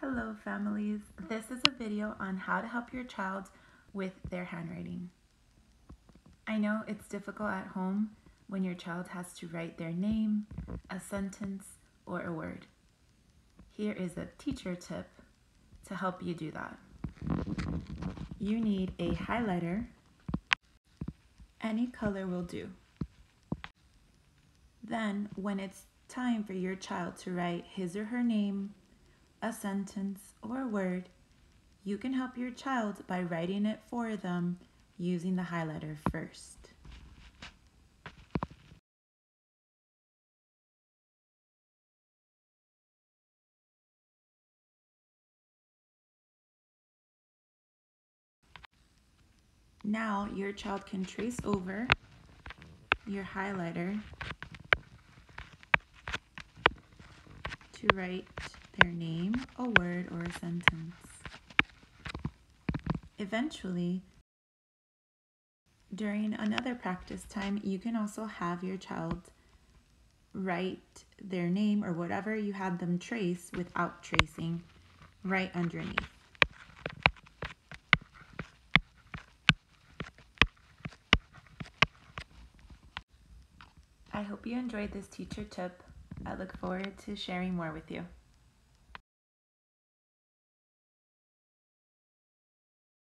Hello families, this is a video on how to help your child with their handwriting. I know it's difficult at home when your child has to write their name, a sentence, or a word. Here is a teacher tip to help you do that. You need a highlighter. Any color will do. Then, when it's time for your child to write his or her name, a sentence, or a word, you can help your child by writing it for them using the highlighter first. Now your child can trace over your highlighter to write their name, a word, or a sentence. Eventually, during another practice time, you can also have your child write their name or whatever you had them trace without tracing right underneath. I hope you enjoyed this teacher tip. I look forward to sharing more with you.